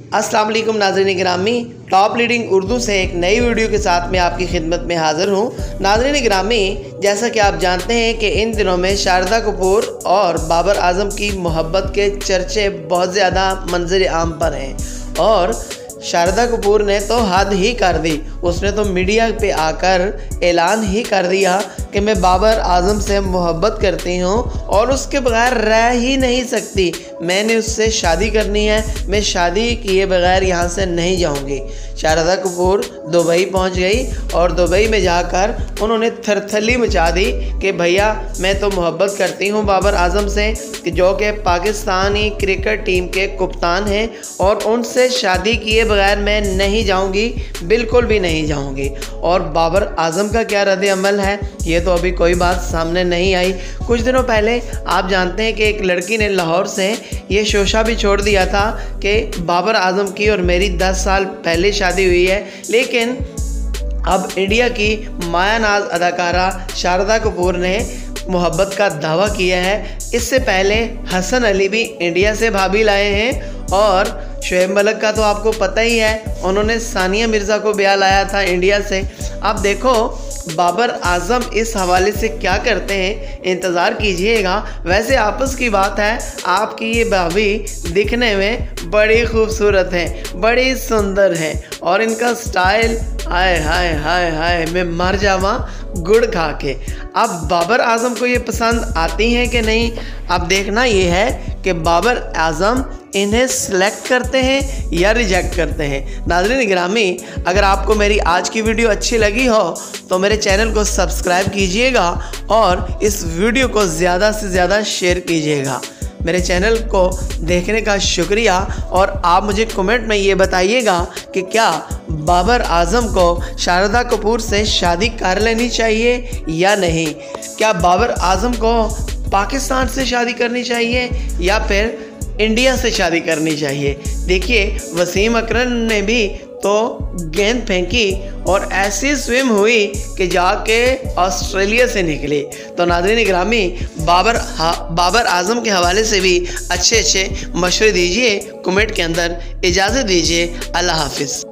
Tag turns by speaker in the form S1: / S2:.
S1: अस्सलाम वालेकुम नाज़रीन गिरामी, टॉप लीडिंग उर्दू से एक नई वीडियो के साथ मैं आपकी खिदमत में हाज़िर हूँ। नाज़रीन गिरामी, जैसा कि आप जानते हैं कि इन दिनों में शारदा कपूर और बाबर आज़म की मोहब्बत के चर्चे बहुत ज़्यादा मंज़र आम पर हैं और शारदा कपूर ने तो हद ही कर दी। उसने तो मीडिया पे आकर ऐलान ही कर दिया कि मैं बाबर आज़म से मोहब्बत करती हूँ और उसके बगैर रह ही नहीं सकती, मैंने उससे शादी करनी है, मैं शादी किए बगैर यहाँ से नहीं जाऊँगी। शारदा कपूर दुबई पहुँच गई और दुबई में जाकर उन्होंने थरथली मचा दी कि भैया मैं तो मोहब्बत करती हूँ बाबर आज़म से, कि जो कि पाकिस्तानी क्रिकेट टीम के कप्तान हैं, और उनसे शादी किए बगैर मैं नहीं जाऊंगी, बिल्कुल भी नहीं जाऊंगी। और बाबर आज़म का क्या रद्द अमल है ये तो अभी कोई बात सामने नहीं आई। कुछ दिनों पहले आप जानते हैं कि एक लड़की ने लाहौर से ये शोशा भी छोड़ दिया था कि बाबर आज़म की और मेरी 10 साल पहले शादी हुई है, लेकिन अब इंडिया की माया नाज अदाकारा शारदा कपूर ने मोहब्बत का दावा किया है। इससे पहले हसन अली भी इंडिया से भाभी लाए हैं और शोएब मलिक का तो आपको पता ही है, उन्होंने सानिया मिर्ज़ा को ब्याह लाया था इंडिया से। अब देखो बाबर आज़म इस हवाले से क्या करते हैं, इंतज़ार कीजिएगा। वैसे आपस की बात है, आपकी ये भाभी दिखने में बड़ी खूबसूरत हैं, बड़ी सुंदर हैं और इनका स्टाइल हाय हाय हाय हाय मैं मर जावा गुड़ खा के। अब बाबर आज़म को ये पसंद आती हैं कि नहीं, अब देखना ये है कि बाबर आज़म इन्हें सेलेक्ट करते हैं या रिजेक्ट करते हैं। नाज़रीन गिरामी, अगर आपको मेरी आज की वीडियो अच्छी लगी हो तो मेरे चैनल को सब्सक्राइब कीजिएगा और इस वीडियो को ज़्यादा से ज़्यादा शेयर कीजिएगा। मेरे चैनल को देखने का शुक्रिया और आप मुझे कमेंट में ये बताइएगा कि क्या बाबर आज़म को शारदा कपूर से शादी कर लेनी चाहिए या नहीं। क्या बाबर आज़म को पाकिस्तान से शादी करनी चाहिए या फिर इंडिया से शादी करनी चाहिए। देखिए वसीम अकरम ने भी तो गेंद फेंकी और ऐसी स्विम हुई कि जाके ऑस्ट्रेलिया से निकली। तो नाज़रीन गिरामी, बाबर आज़म के हवाले से भी अच्छे अच्छे मशवरे दीजिए कमेंट के अंदर। इजाज़त दीजिए, अल्लाह हाफिज़।